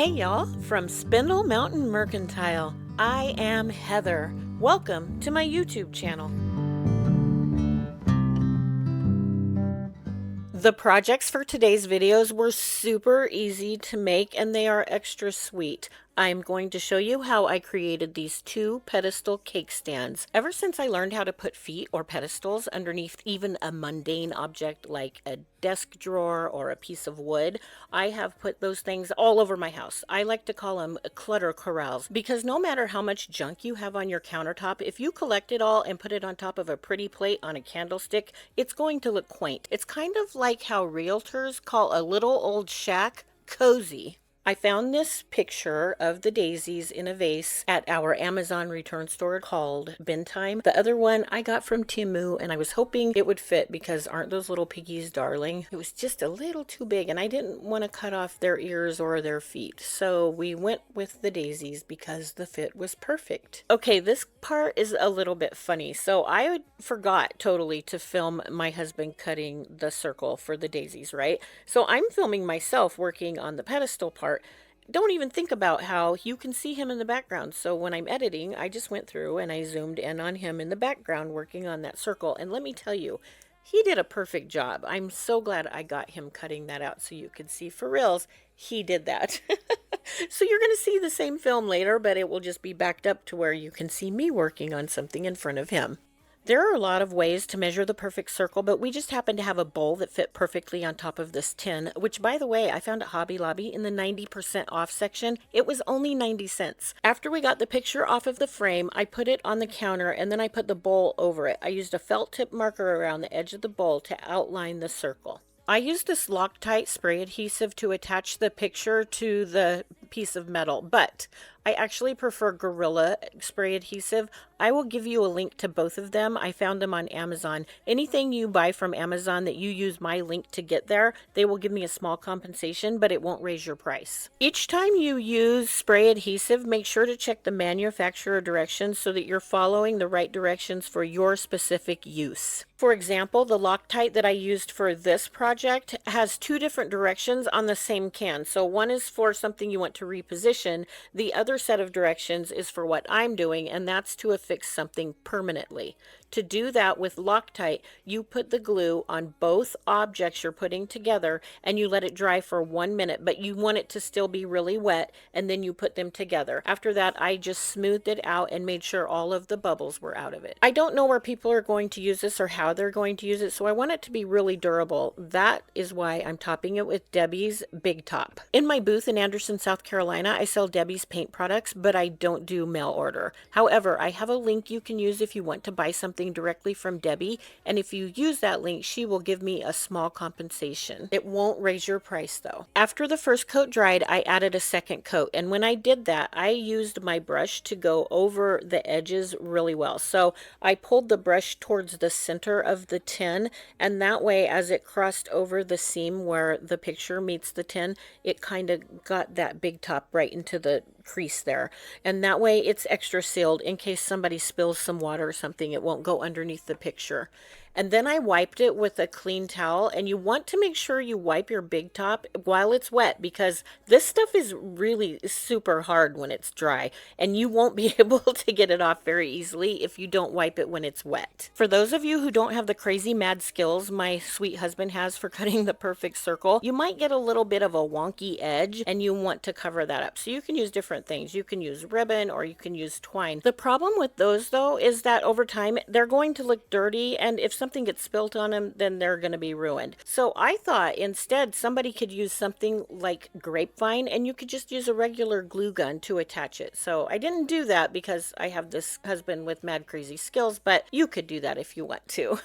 Hey y'all, from Spindle Mountain Mercantile. I am Heather. Welcome to my YouTube channel. The projects for today's videos were super easy to make and they are extra sweet. I'm going to show you how I created these two pedestal cake stands. Ever since I learned how to put feet or pedestals underneath even a mundane object like a desk drawer or a piece of wood, I have put those things all over my house. I like to call them clutter corrals because no matter how much junk you have on your countertop, if you collect it all and put it on top of a pretty plate on a candlestick, it's going to look quaint. It's kind of like how realtors call a little old shack cozy. I found this picture of the daisies in a vase at our Amazon return store called Bin Time. The other one I got from Temu and I was hoping it would fit because aren't those little piggies darling? It was just a little too big and I didn't want to cut off their ears or their feet. So we went with the daisies because the fit was perfect. Okay, this part is a little bit funny. So I forgot totally to film my husband cutting the circle for the daisies, right? So I'm filming myself working on the pedestal part. Don't even think about how you can see him in the background. So when I'm editing, I just went through and I zoomed in on him in the background working on that circle. And let me tell you, he did a perfect job. I'm so glad I got him cutting that out so you could see for reals he did that. So you're going to see the same film later, but it will just be backed up to where you can see me working on something in front of him. There are a lot of ways to measure the perfect circle, but we just happen to have a bowl that fit perfectly on top of this tin, which by the way, I found at Hobby Lobby in the 90% off section. It was only 90 cents. After we got the picture off of the frame, I put it on the counter and then I put the bowl over it. I used a felt tip marker around the edge of the bowl to outline the circle. I used this Loctite spray adhesive to attach the picture to the piece of metal, but I actually prefer Gorilla spray adhesive. I will give you a link to both of them. I found them on Amazon. Anything you buy from Amazon that you use my link to get there, they will give me a small compensation, but it won't raise your price. Each time you use spray adhesive, make sure to check the manufacturer directions so that you're following the right directions for your specific use. For example, the Loctite that I used for this project has two different directions on the same can. So one is for something you want to reposition. The other set of directions is for what I'm doing, and that's to affix something permanently. To do that with Loctite, you put the glue on both objects you're putting together and you let it dry for 1 minute, but you want it to still be really wet, and then you put them together. After that, I just smoothed it out and made sure all of the bubbles were out of it. I don't know where people are going to use this or how they're going to use it, so I want it to be really durable. That is why I'm topping it with Debi's Big Top. In my booth in Anderson, South Carolina, I sell Debi's paint products, but I don't do mail order. However, I have a link you can use if you want to buy something directly from Debi, and if you use that link, she will give me a small compensation. It won't raise your price though. After the first coat dried, I added a second coat, and when I did that, I used my brush to go over the edges really well. So I pulled the brush towards the center of the tin, and that way as it crossed over the seam where the picture meets the tin, it kind of got that big top right into the crease there, and that way it's extra sealed in case somebody spills some water or something. It won't go underneath the picture. And then I wiped it with a clean towel, and you want to make sure you wipe your big top while it's wet because this stuff is really super hard when it's dry, and you won't be able to get it off very easily if you don't wipe it when it's wet. For those of you who don't have the crazy mad skills my sweet husband has for cutting the perfect circle, you might get a little bit of a wonky edge and you want to cover that up. So you can use different things. You can use ribbon or you can use twine. The problem with those though is that over time they're going to look dirty, and if something gets spilt on them, then they're going to be ruined. So I thought instead somebody could use something like grapevine and you could just use a regular glue gun to attach it. So I didn't do that because I have this husband with mad crazy skills, but you could do that if you want to.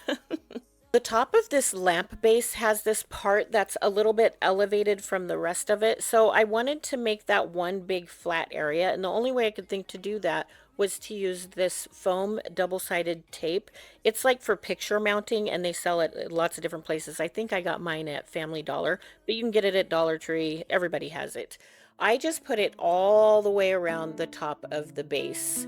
The top of this lamp base has this part that's a little bit elevated from the rest of it, so I wanted to make that one big flat area, and the only way I could think to do that was to use this foam double-sided tape. It's like for picture mounting, and they sell it at lots of different places. I think I got mine at Family Dollar, but you can get it at Dollar Tree. Everybody has it. I just put it all the way around the top of the base.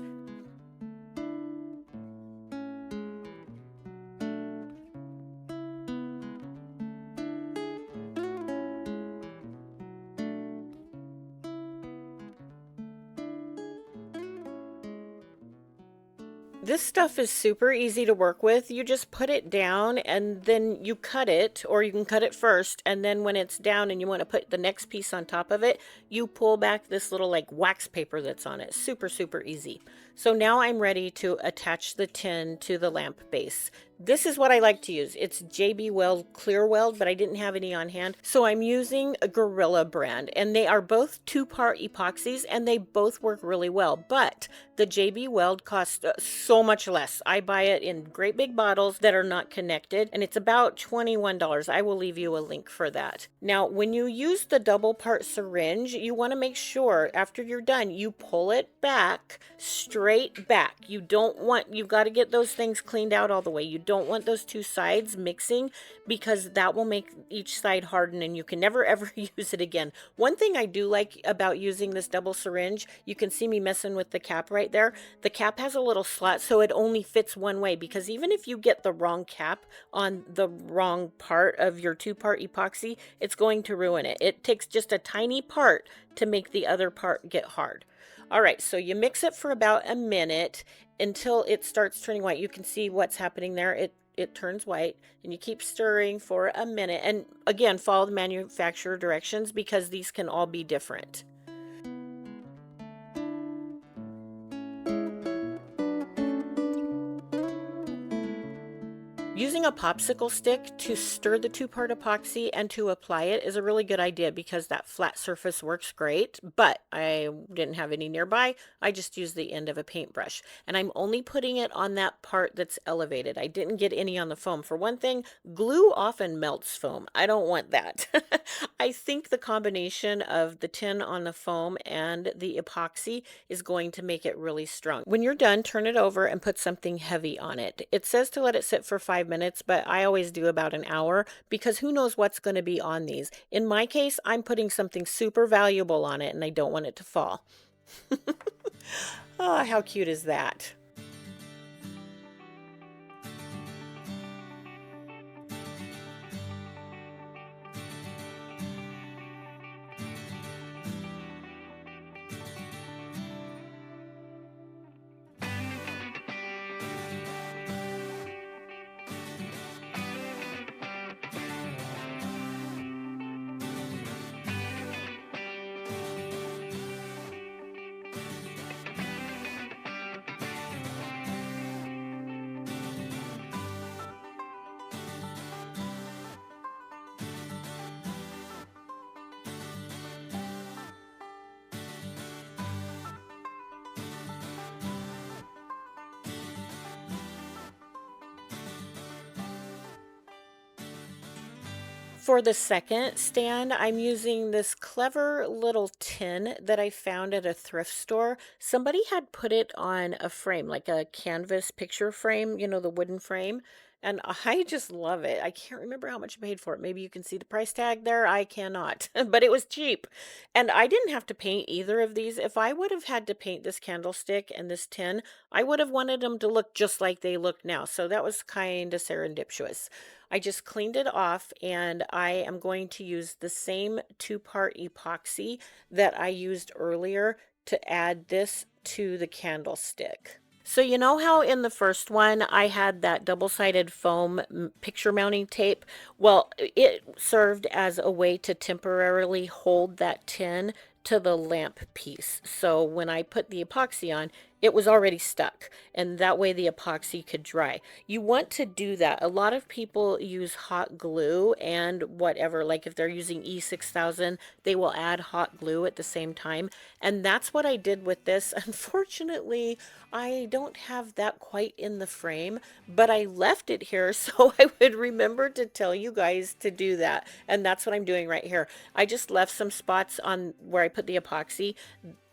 This stuff is super easy to work with. You just put it down and then you cut it, or you can cut it first, and then when it's down and you want to put the next piece on top of it, you pull back this little like wax paper that's on it. Super, super easy. So now I'm ready to attach the tin to the lamp base. This is what I like to use. It's JB Weld Clear Weld, but I didn't have any on hand. So I'm using a Gorilla brand, and they are both 2-part epoxies and they both work really well. But the JB Weld costs so much less. I buy it in great big bottles that are not connected, and it's about $21. I will leave you a link for that. Now, when you use the double part syringe, you want to make sure after you're done, you pull it back, straight back. You got to get those things cleaned out all the way. You don't want those two sides mixing, because that will make each side harden and you can never ever use it again. One thing I do like about using this double syringe, you can see me messing with the cap right there. The cap has a little slot so it only fits one way, because even if you get the wrong cap on the wrong part of your 2-part epoxy, it's going to ruin it. It takes just a tiny part to make the other part get hard. All right, so you mix it for about a minute until it starts turning white. You can see what's happening there. It turns white, and you keep stirring for a minute. And again, follow the manufacturer directions, because these can all be different. Using a popsicle stick to stir the 2-part epoxy and to apply it is a really good idea, because that flat surface works great, but I didn't have any nearby. I just used the end of a paintbrush, and I'm only putting it on that part that's elevated. I didn't get any on the foam. For one thing, glue often melts foam. I don't want that. I think the combination of the tin on the foam and the epoxy is going to make it really strong. When you're done, turn it over and put something heavy on it. It says to let it sit for 5 minutes, but I always do about an hour, because who knows what's going to be on these. In my case, I'm putting something super valuable on it and I don't want it to fall. Oh, how cute is that? For the second stand, I'm using this clever little tin that I found at a thrift store. Somebody had put it on a frame, like a canvas picture frame, you know, the wooden frame. And I just love it. I can't remember how much I paid for it. Maybe you can see the price tag there. I cannot, but it was cheap. And I didn't have to paint either of these. If I would have had to paint this candlestick and this tin, I would have wanted them to look just like they look now. So that was kind of serendipitous. I just cleaned it off, and I am going to use the same 2-part epoxy that I used earlier to add this to the candlestick. So you know how in the first one I had that double-sided foam picture mounting tape? Well, it served as a way to temporarily hold that tin to the lamp piece. So when I put the epoxy on, it was already stuck, and that way the epoxy could dry. You want to do that. A lot of people use hot glue and whatever, like if they're using E6000, they will add hot glue at the same time. And that's what I did with this. Unfortunately, I don't have that quite in the frame, but I left it here so I would remember to tell you guys to do that. And that's what I'm doing right here. I just left some spots on where I put the epoxy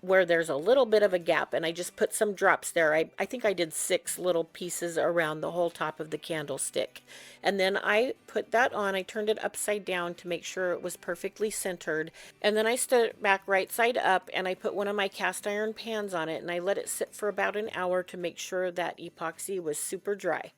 where there's a little bit of a gap, and I just put some drops there. I think I did 6 little pieces around the whole top of the candlestick. And then I put that on. I turned it upside down to make sure it was perfectly centered. And then I stood it back right side up, and I put one of my cast iron pans on it, and I let it sit for about an hour to make sure that epoxy was super dry.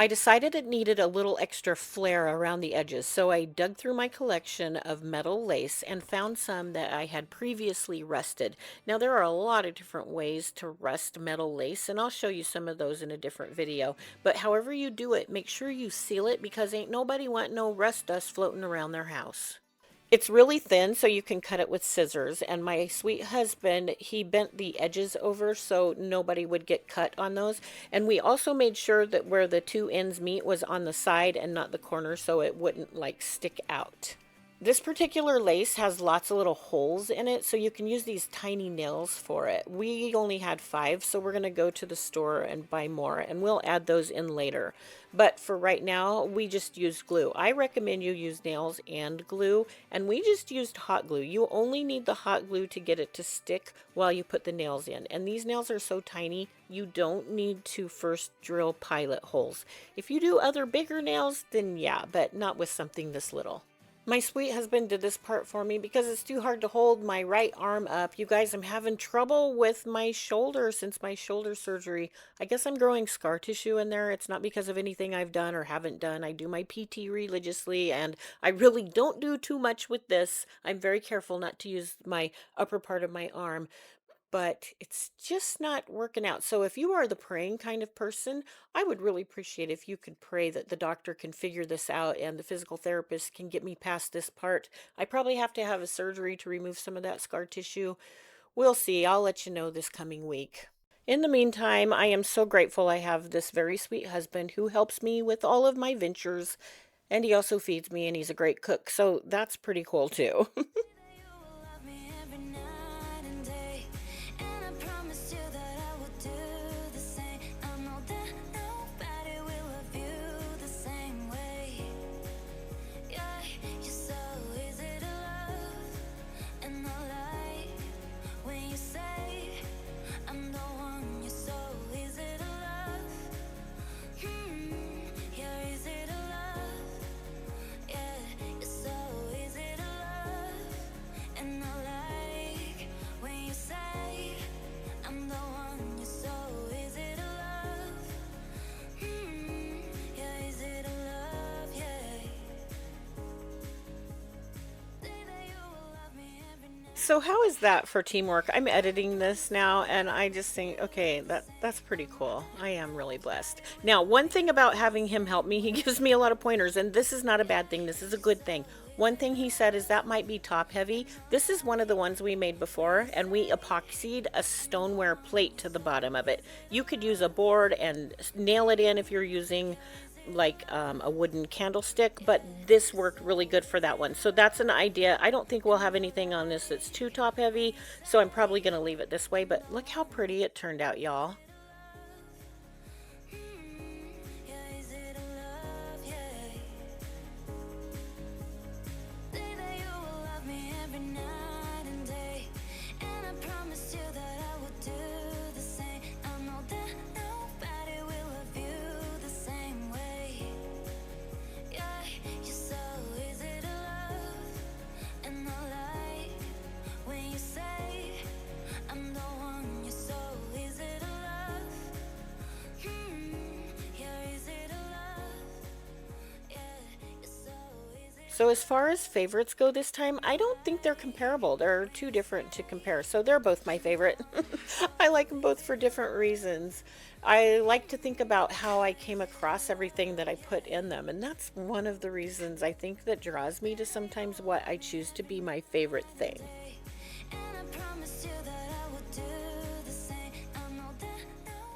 I decided it needed a little extra flair around the edges, so I dug through my collection of metal lace and found some that I had previously rusted. Now, there are a lot of different ways to rust metal lace, and I'll show you some of those in a different video. But however you do it, make sure you seal it because ain't nobody want no rust dust floating around their house. It's really thin, so you can cut it with scissors. And my sweet husband, he bent the edges over so nobody would get cut on those. And we also made sure that where the two ends meet was on the side and not the corner so it wouldn't like stick out. This particular lace has lots of little holes in it, so you can use these tiny nails for it. We only had 5, so we're going to go to the store and buy more, and we'll add those in later. But for right now, we just used glue. I recommend you use nails and glue, and we just used hot glue. You only need the hot glue to get it to stick while you put the nails in. And these nails are so tiny, you don't need to first drill pilot holes. If you do other bigger nails, then yeah, but not with something this little. My sweet husband did this part for me because it's too hard to hold my right arm up. You guys, I'm having trouble with my shoulder since my shoulder surgery. I guess I'm growing scar tissue in there. It's not because of anything I've done or haven't done. I do my PT religiously, and I really don't do too much with this. I'm very careful not to use my upper part of my arm, but it's just not working out. So if you are the praying kind of person, I would really appreciate if you could pray that the doctor can figure this out and the physical therapist can get me past this part. I probably have to have a surgery to remove some of that scar tissue. We'll see. I'll let you know this coming week. In the meantime, I am so grateful I have this very sweet husband who helps me with all of my ventures, and he also feeds me, and he's a great cook, so that's pretty cool too. So how is that for teamwork? I'm editing this now and I just think, okay, that's pretty cool. I am really blessed. Now, one thing about having him help me, he gives me a lot of pointers, and this is not a bad thing. This is a good thing. One thing he said is that might be top heavy. This is one of the ones we made before, and we epoxied a stoneware plate to the bottom of it. You could use a board and nail it in if you're using like a wooden candlestick, but this worked really good for that one. So that's an idea. I don't think we'll have anything on this that's too top heavy, so I'm probably going to leave it this way, but look how pretty it turned out, y'all. So as far as favorites go this time, I don't think they're comparable. They're too different to compare. So they're both my favorite. I like them both for different reasons. I like to think about how I came across everything that I put in them. And that's one of the reasons I think that draws me to sometimes what I choose to be my favorite thing.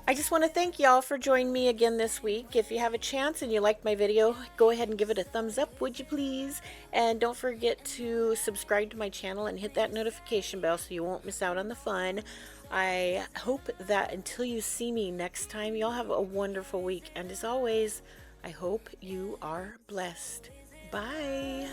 I just want to thank y'all for joining me again this week. If you have a chance and you liked my video, go ahead and give it a thumbs up, would you please? And don't forget to subscribe to my channel and hit that notification bell so you won't miss out on the fun. I hope that until you see me next time, y'all have a wonderful week. And as always, I hope you are blessed. Bye.